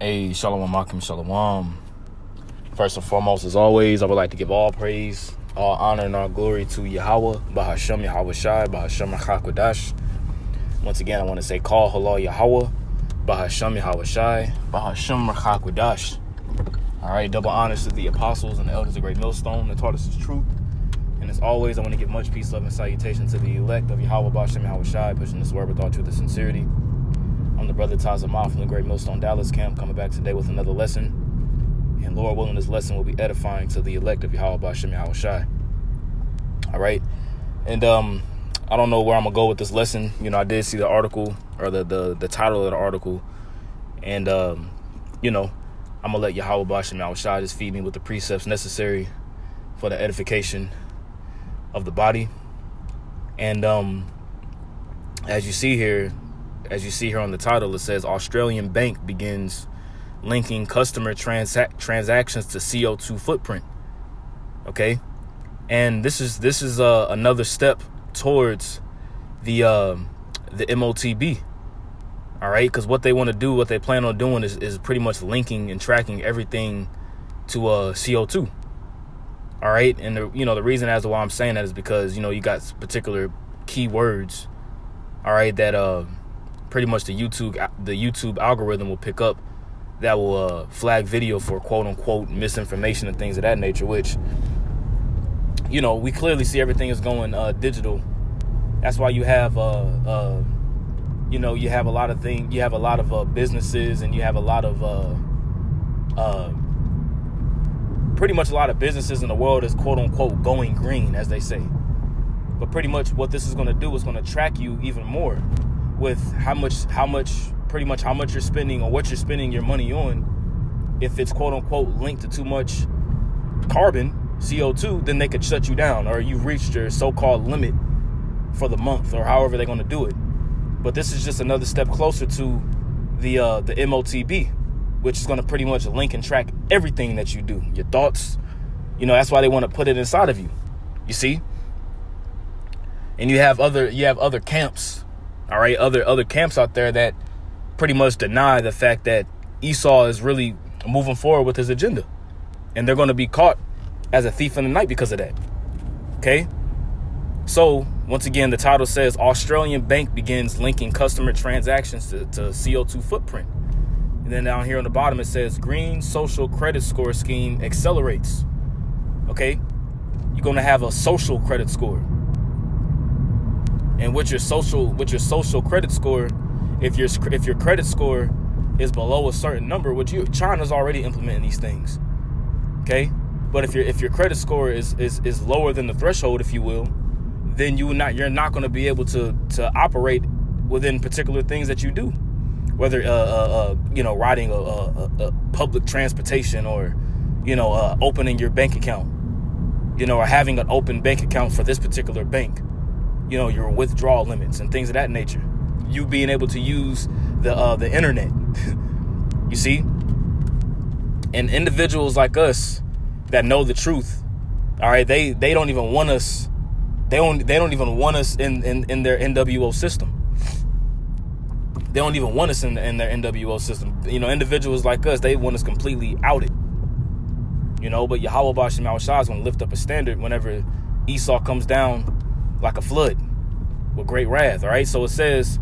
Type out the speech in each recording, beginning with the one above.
Hey, Shalom Makim Shalom. First and foremost, as always, I would like to give all praise, all honor, and all glory to Yahweh, Bahashem Yahweh Shai, Bahashem Hakwadash. Once again, I want to say, Call Halal Yahweh, Bahashem Yahweh Shai, Bahashem Hakwadash. All right, double honors to the apostles and the elders of Great Millstone that taught us the truth. And as always, I want to give much peace, love, and salutation to the elect of Yahweh, Bahashem Yahweh Shai, pushing this word with all truth and sincerity. I'm the brother Tazamah from the Great Millstone Dallas camp, coming back today with another lesson. And Lord willing, this lesson will be edifying to the elect of Yahweh B'Shem Yahweh Shai. All right. And I don't know where I'm going to go with this lesson. You know, I did see the article, or the title of the article. And, you know, I'm going to let Yahweh B'Shem Yahweh Shai just feed me with the precepts necessary for the edification of the body. And as you see here on the title, it says Australian bank begins linking customer transactions to CO2 footprint. Okay, and this is another step towards the Motb. All right, because what they want to do, what they plan on doing is pretty much linking and tracking everything to CO2. All right, and the reason as to why I'm saying that is because you got particular keywords. All right, that pretty much the YouTube algorithm will pick up, that will flag video for quote unquote misinformation and things of that nature, which we clearly see everything is going digital. That's why you have you have a lot of things, you have a lot of businesses, and you have a lot of pretty much a lot of businesses in the world is quote unquote going green, as they say. But pretty much what this is going to do is going to track you even more with how much you're spending, or what you're spending your money on. If it's quote unquote linked to too much carbon, CO2, then they could shut you down, or you've reached your so-called limit for the month, or however they're going to do it. But this is just another step closer to the Motb, which is going to pretty much link and track everything that you do, your thoughts. That's why they want to put it inside of you. You see? And you have other camps. All right, other camps out there that pretty much deny the fact that Esau is really moving forward with his agenda, and they're going to be caught as a thief in the night because of that. Okay, so once again, the title says Australian bank begins linking customer transactions to CO2 footprint, and then down here on the bottom it says green social credit score scheme accelerates. Okay, you're going to have a social credit score. And with your social credit score, if your credit score is below a certain number, which China's already implementing these things, okay? But if your credit score is lower than the threshold, if you will, then you're not going to be able to operate within particular things that you do, whether riding a public transportation, or opening your bank account, or having an open bank account for this particular bank. Your withdrawal limits and things of that nature. You being able to use the internet. You see? And individuals like us that know the truth, all right, they don't even want us. They don't even want us in their NWO system. They don't even want us in their NWO system. Individuals like us, they want us completely outed. But Yahweh B'Shem Yahweh Shai is going to lift up a standard whenever Esau comes down like a flood with great wrath. All right, so it says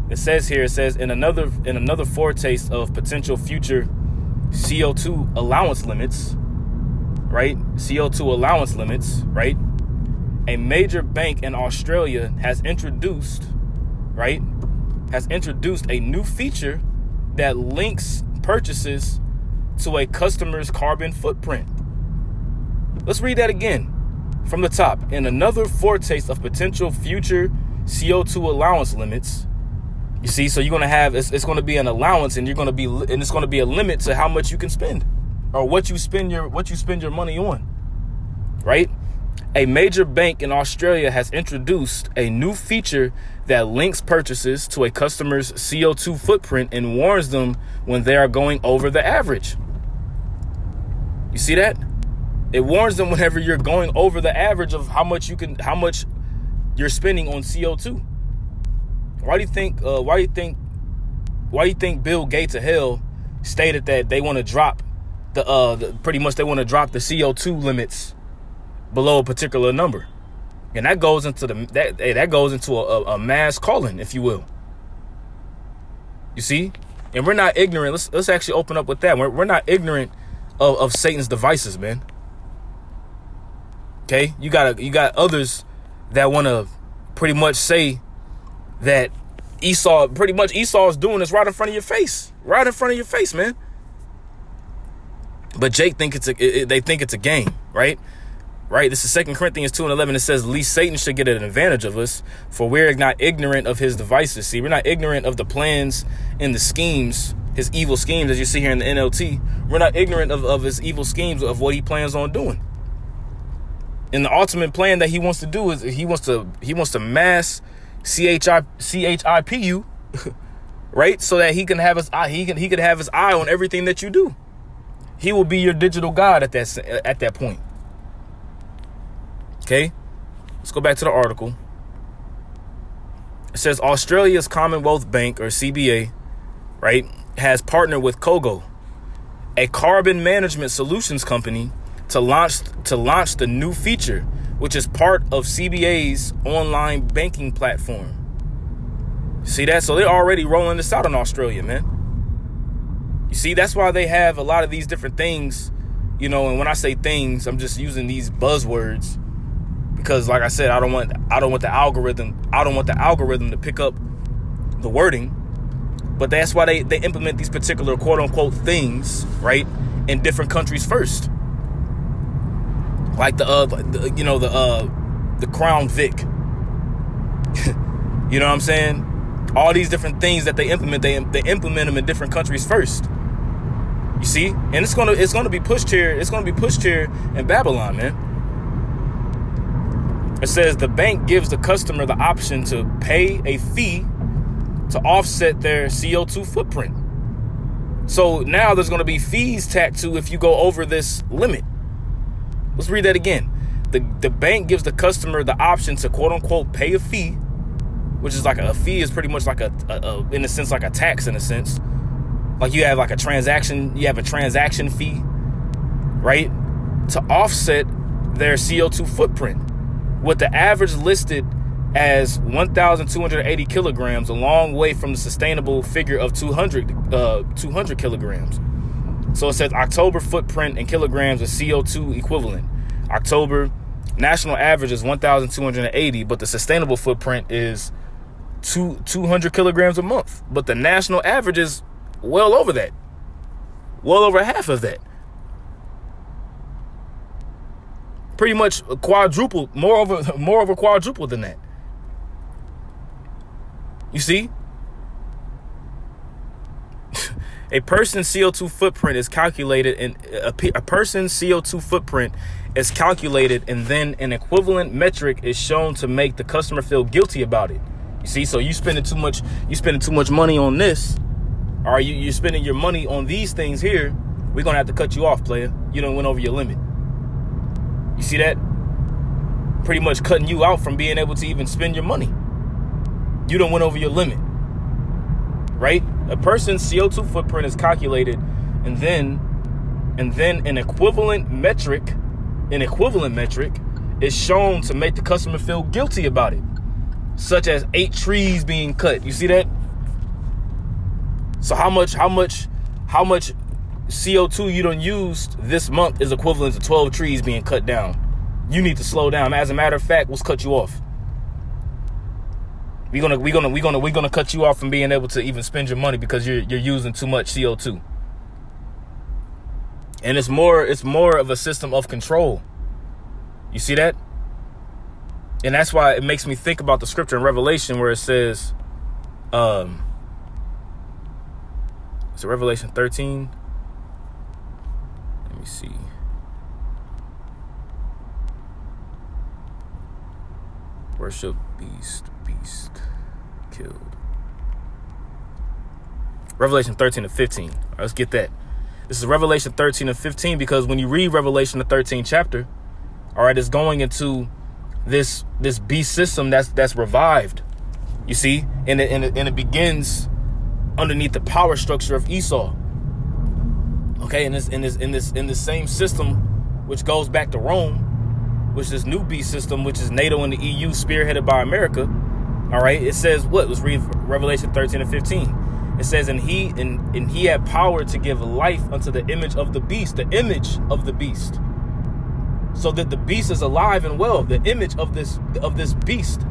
in another foretaste of potential future CO2 allowance limits, right? CO2 allowance limits, right? A major bank in Australia has introduced a new feature that links purchases to a customer's carbon footprint. Let's read that again. From the top, in another foretaste of potential future CO2 allowance limits. You see, so you're going to have, it's going to be an allowance, and it's going to be a limit to how much you can spend, or what you spend your money on, right? A major bank in Australia has introduced a new feature that links purchases to a customer's CO2 footprint and warns them when they are going over the average. You see that? It warns them whenever you're going over the average of how much you're spending on CO2. Why do you think Bill Gates of hell stated that they want to drop pretty much they want to drop the CO2 limits below a particular number. And that goes into that goes into a mass calling, if you will. You see? And we're not ignorant. Let's actually open up with that. We're not ignorant of Satan's devices, man. Okay? You got others that want to pretty much say that Esau is doing this right in front of your face. Right in front of your face, man. But they think it's a game, right? Right? This is 2 Corinthians 2:11. It says, "Lest Satan should get an advantage of us, for we're not ignorant of his devices." See, we're not ignorant of the plans and the schemes, his evil schemes, as you see here in the NLT. We're not ignorant of his evil schemes, of what he plans on doing. And the ultimate plan that he wants to do is he wants to mass CHIPU, right? So that he can have his eye, he can have his eye on everything that you do. He will be your digital god at that point. Okay, let's go back to the article. It says Australia's Commonwealth Bank, or CBA, right, has partnered with Kogo, a carbon management solutions company, to launch the new feature, which is part of CBA's online banking platform. See that? So they're already rolling this out in Australia, man. You see, that's why they have a lot of these different things, you know. And when I say things, I'm just using these buzzwords. Because, like I said, I don't want the algorithm to pick up the wording. But that's why they implement these particular quote unquote things, right, in different countries first. Like the Crown Vic. You know what I'm saying? All these different things that they implement, they implement them in different countries first. You see, and it's gonna be pushed here. It's gonna be pushed here in Babylon, man. It says the bank gives the customer the option to pay a fee to offset their CO2 footprint. So now there's going to be fees tacked to if you go over this limit. Let's read that again. The bank gives the customer the option to quote unquote pay a fee, which is like a fee is pretty much like a in a sense like a tax in a sense. Like you have a transaction fee, right? To offset their CO2 footprint, with the average listed as 1,280 kilograms, a long way from the sustainable figure of 200 kilograms. So it says October footprint in kilograms of CO2 equivalent. October national average is 1,280, but the sustainable footprint is 200 kilograms a month. But the national average is well over that, well over half of that. Pretty much quadruple, more over quadruple than that. You see? A person's CO2 footprint is calculated, and a person's CO2 footprint is calculated, and then an equivalent metric is shown to make the customer feel guilty about it. You see, so you spending too much money on this, or you're spending your money on these things here. We're gonna have to cut you off, player. You done went over your limit. You see that? Pretty much cutting you out from being able to even spend your money. You done went over your limit, right? A person's CO2 footprint is calculated, and then an equivalent metric is shown to make the customer feel guilty about it, such as 8 trees being cut. You see that? So how much CO2 you done used this month is equivalent to 12 trees being cut down. You need to slow down. As a matter of fact, let's cut you off. We're gonna cut you off from being able to even spend your money because you're using too much CO2. And it's more of a system of control. You see that? And that's why it makes me think about the scripture in Revelation where it says, it's Revelation 13. Let me see. Worship beast killed. Revelation 13 and 15. All right, let's get that. This is Revelation 13 and 15 because when you read Revelation the 13th chapter, all right, it's going into this beast system that's revived. You see, and it begins underneath the power structure of Esau. Okay, in this same system, which goes back to Rome, which is new beast system, which is NATO and the EU spearheaded by America. All right, it says what? Let's read Revelation 13 and 15. It says, and he had power to give life unto the image of the beast, the image of the beast. So that the beast is alive and well, the image of this beast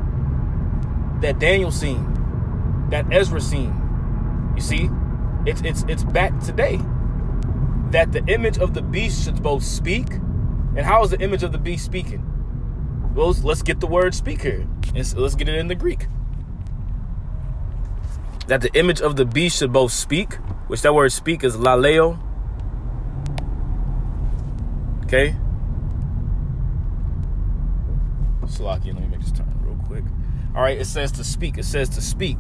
that Daniel seen, that Ezra seen. You see, it's back today. That the image of the beast should both speak. And how is the image of the beast speaking? Well, let's get the word speak here. Let's get it in the Greek. That the image of the beast should both speak, which that word speak is laleo. Okay. Salaki, let me make this turn real quick. All right, it says to speak. It says to speak.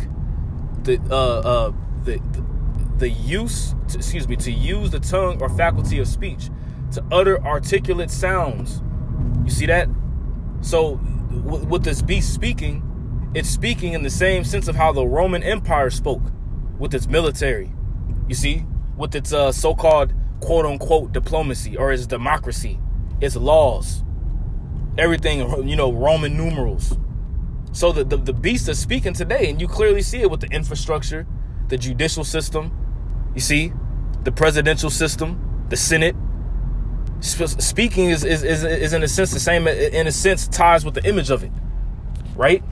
To use the tongue or faculty of speech, to utter articulate sounds. You see that? So with this beast speaking, it's speaking in the same sense of how the Roman Empire spoke with its military. You see, with its so-called quote unquote diplomacy or its democracy, its laws, everything, Roman numerals. So the beast is speaking today, and you clearly see it with the infrastructure, the judicial system. You see, the presidential system, the Senate. Speaking is in a sense the same, in a sense, ties with the image of it, right?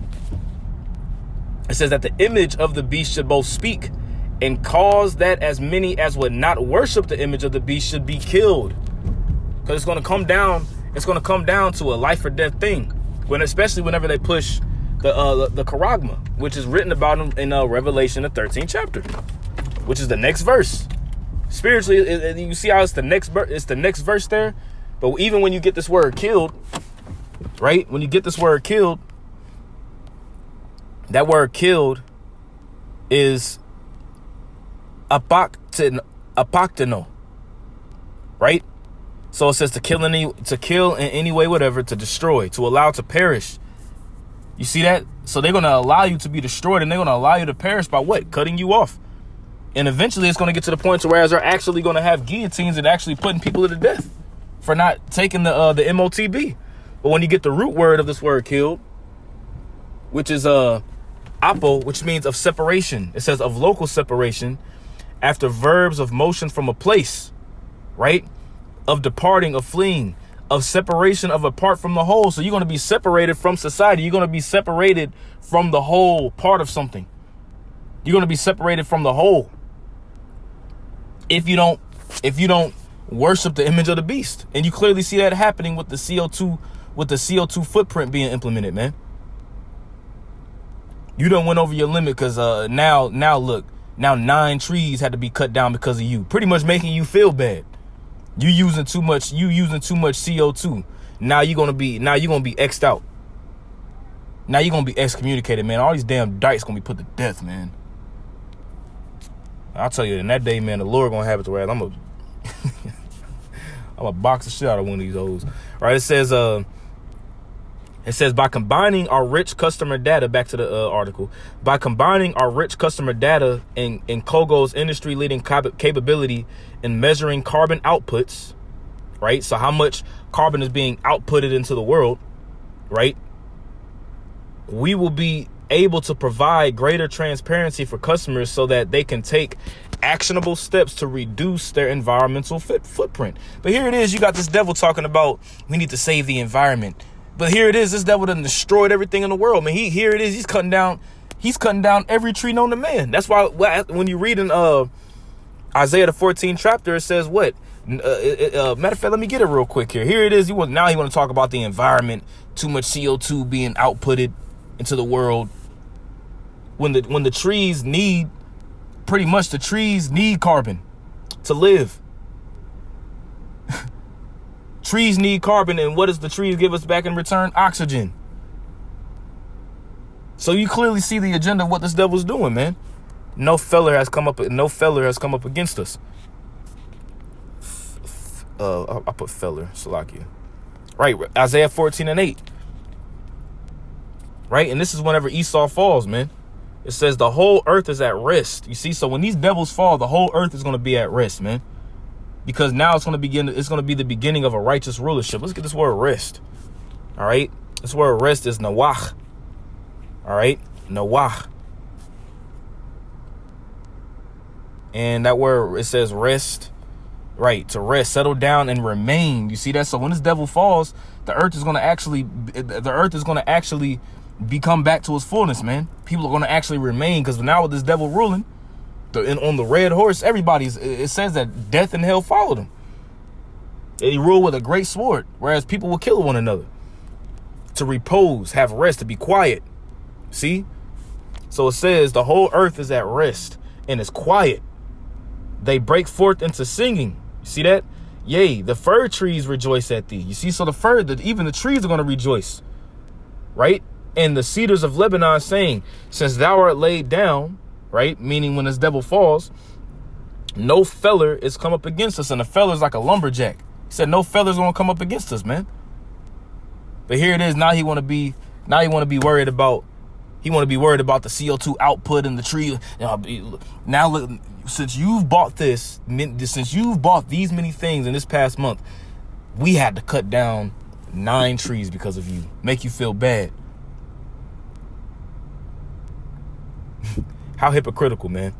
It says that the image of the beast should both speak and cause that as many as would not worship the image of the beast should be killed. Because it's going to come down to a life or death thing, especially whenever they push the charagma, which is written about in Revelation, the 13th chapter, which is the next verse. Spiritually, you see how it's the next verse there. But even when you get this word killed, right? When you get this word killed, that word killed is apoktino, right? So it says to kill in any way, whatever, to destroy, to allow to perish. You see that? So they're going to allow you to be destroyed, and they're going to allow you to perish by what? Cutting you off. And eventually it's going to get to the point to where they're actually going to have guillotines and actually putting people to death for not taking the Motb. But when you get the root word of this word killed, which is apo, which means of separation. It says of local separation after verbs of motion from a place, right? Of departing, of fleeing, of separation of apart from the whole. So you're going to be separated from society. You're going to be separated from the whole part of something. You're going to be separated from the whole. If you don't worship the image of the beast. And you clearly see that happening with the CO2 footprint being implemented, man. You done went over your limit because now look, 9 trees had to be cut down because of you. Pretty much making you feel bad. You using too much CO2. Now you're gonna be X'd out. Now you're gonna be excommunicated, man. All these damn dykes gonna be put to death, man. I'll tell you, in that day, man, the Lord gonna have it to where I'm a box the shit out of one of these hoes. All right, it says by combining our rich customer data, back to the article, by combining our rich customer data and Kogo's industry leading capability in measuring carbon outputs, right? So how much carbon is being outputted into the world, right? We will be able to provide greater transparency for customers so that they can take actionable steps to reduce their environmental footprint. But here it is. You got this devil talking about we need to save the environment. But here it is. This devil done destroyed everything in the world. Man, here it is. He's cutting down every tree known to man. That's why when you read in Isaiah the 14th chapter, it says what? Matter of fact, let me get it real quick here. Here it is. He want to talk about the environment. Too much CO2 being outputted into the world. When the trees need, pretty much the trees need carbon to live. Trees need carbon, and what does the trees give us back in return? Oxygen. So you clearly see the agenda of what this devil's doing, man. No feller has come up against us. I put feller, Salakia. Right, Isaiah 14:8. Right, and this is whenever Esau falls, man. It says the whole earth is at rest. You see, so when these devils fall, the whole earth is going to be at rest, man. because now it's going to be the beginning of a righteous rulership. Let's get this word rest. All right. This word rest is nawach. All right. Nawach. And that word, it says rest. Right. To rest, settle down and remain. You see that? So when this devil falls, the earth is going to actually become back to its fullness, man. People are going to actually remain, because now with this devil ruling on the red horse, it says that death and hell followed him. He ruled with a great sword, whereas people will kill one another. To repose, have rest, to be quiet. See? So it says the whole earth is at rest and it's quiet. They break forth into singing. You see that? Yea, the fir trees rejoice at thee. You see, so even the trees are going to rejoice. Right? And the cedars of Lebanon saying, since thou art laid down, right? Meaning when this devil falls, no feller is come up against us. And a feller is like a lumberjack. He said no feller's going to come up against us, man. But here it is. Now he want to be worried about the CO2 output in the tree. Now look, since you've bought these many things in this past month, we had to cut down 9 trees because of you. Make you feel bad. How hypocritical, man.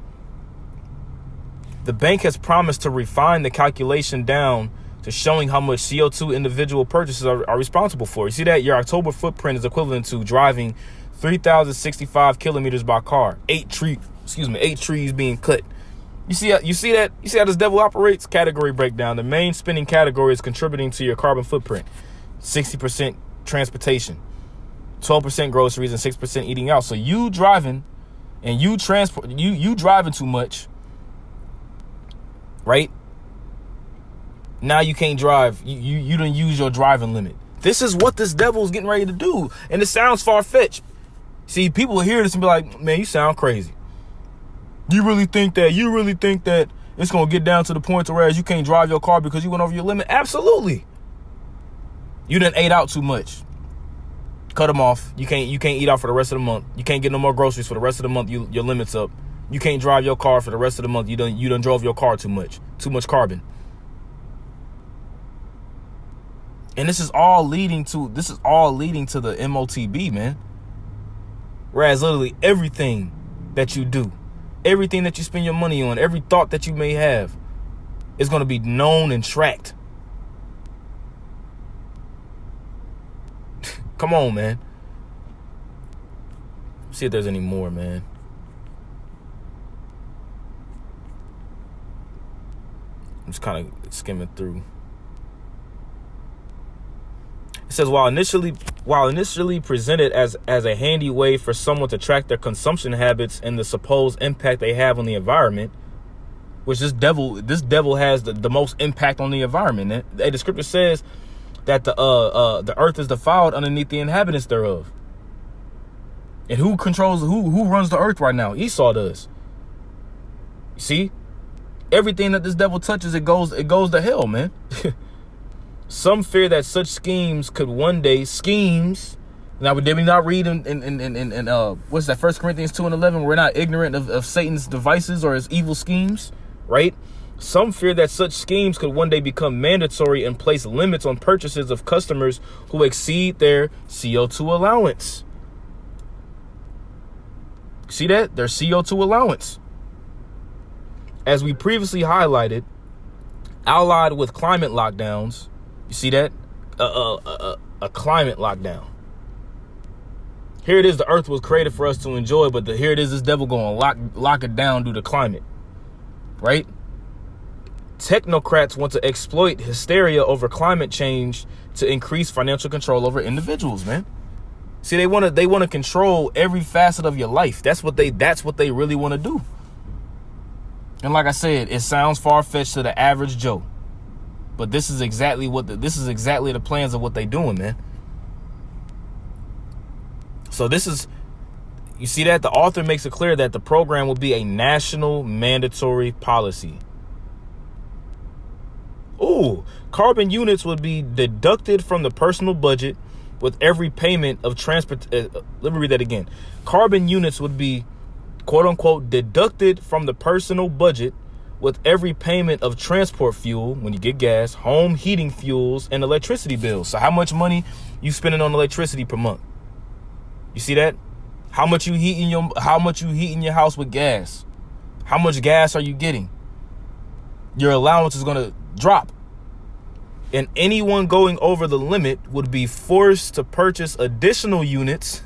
The bank has promised to refine the calculation down to showing how much CO2 individual purchases are responsible for. You see that? Your October footprint is equivalent to driving 3,065 kilometers by car. 8 trees being cut. You see that? You see how this devil operates? Category breakdown. The main spending category is contributing to your carbon footprint. 60% transportation, 12% groceries, and 6% eating out. So you driving and you driving too much, right? Now you can't drive. You didn't use your driving limit. This is what this devil's getting ready to do. And it sounds far-fetched. See, people will hear this and be like, man, you sound crazy. You really think that it's going to get down to the point to where you can't drive your car because you went over your limit? Absolutely. You done ate out too much. Cut them off. You can't eat out for the rest of the month. You can't get no more groceries for the rest of the month. Your limit's up. You can't drive your car for the rest of the month. You done drove your car too much. Too much carbon. And this is all leading to the Motb, man. Whereas literally everything that you do, everything that you spend your money on, every thought that you may have is going to be known and tracked. Come on, man. See if there's any more, man. I'm just kind of skimming through. It says, while initially presented as a handy way for someone to track their consumption habits and the supposed impact they have on the environment, which this devil has the most impact on the environment. The scripture says that the earth is defiled underneath the inhabitants thereof. And who runs the earth right now? Esau does. You see? Everything that this devil touches, it goes to hell, man. Some fear that such schemes could one day Now, did we not read in what's that? 1 Corinthians 2:11? We're not ignorant of Satan's devices or his evil schemes, right? Some fear that such schemes could one day become mandatory and place limits on purchases of customers who exceed their CO2 allowance. See that? Their CO2 allowance. As we previously highlighted, allied with climate lockdowns, you see that? A climate lockdown. Here it is, the earth was created for us to enjoy, but here it is, this devil going to lock it down due to climate. Right? Technocrats want to exploit hysteria over climate change to increase financial control over individuals, man. See, they want to control every facet of your life. That's what they really want to do. And like I said, it sounds far-fetched to the average Joe. But this is exactly the plans of what they're doing, man. So you see that? The author makes it clear that the program will be a national mandatory policy. Ooh, carbon units would be deducted from the personal budget with every payment of transport. Let me read that again. Carbon units would be, quote unquote, deducted from the personal budget with every payment of transport fuel, when you get gas, home heating fuels, and electricity bills. So how much money you spending on electricity per month? You see that? How much you heating your house with gas? How much gas are you getting? Your allowance is going to drop. And anyone going over the limit would be forced to purchase additional units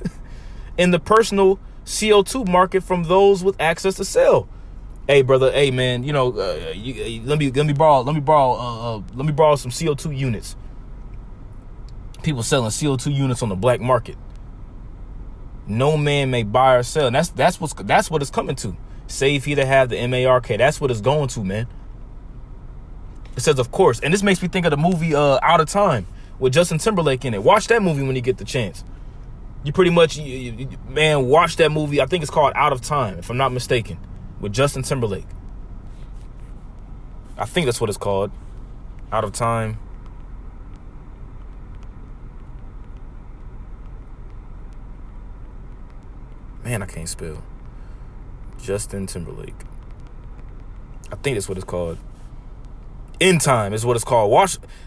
in the personal CO2 market from those with access to sell. Hey, brother. Hey, man. You know, let me borrow some CO2 units. People selling CO2 units on the black market. No man may buy or sell. And that's what it's coming to. Save he to have the MARK. That's what it's going to, man. It says, of course. And this makes me think of the movie Out of Time with Justin Timberlake in it. Watch that movie when you get the chance. You pretty much, man, watch that movie. I think it's called Out of Time, if I'm not mistaken, with Justin Timberlake. I think that's what it's called. Out of Time. Man, I can't spell. Justin Timberlake. I think that's what it's called. In Time is what it's called.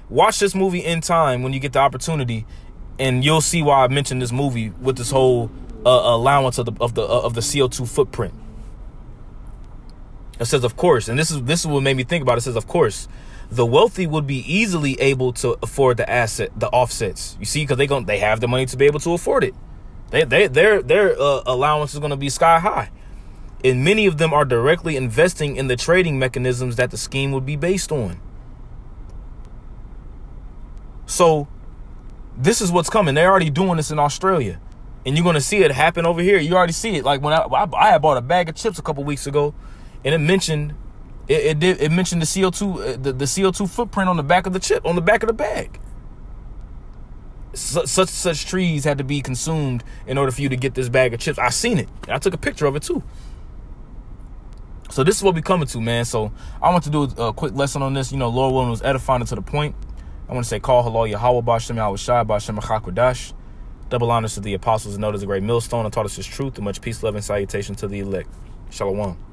Watch this movie In Time when you get the opportunity, and you'll see why I mentioned this movie with this whole allowance of the CO2 footprint. It says, of course, and this is what made me think about it. It says, of course, the wealthy would be easily able to afford the offsets. You see, because they have the money to be able to afford it. Their allowance is going to be sky high. And many of them are directly investing in the trading mechanisms that the scheme would be based on. So this is what's coming. They're already doing this in Australia. And you're going to see it happen over here. You already see it. Like when I had bought a bag of chips a couple weeks ago, and it mentioned it mentioned the CO2 the CO2 footprint on the back of the chip, on the back of the bag. Such trees had to be consumed in order for you to get this bag of chips. I seen it. I took a picture of it too. So this is what we coming to, man. So I want to do a quick lesson on this. You know, Lord willing, was edifying to the point. I want to say, call halal Yahweh, Bashem Yahweh Shai, Bashem Chakwadash. Double honors to the apostles and noted as a great millstone and taught us his truth, and much peace, love, and salutation to the elect. Shalom.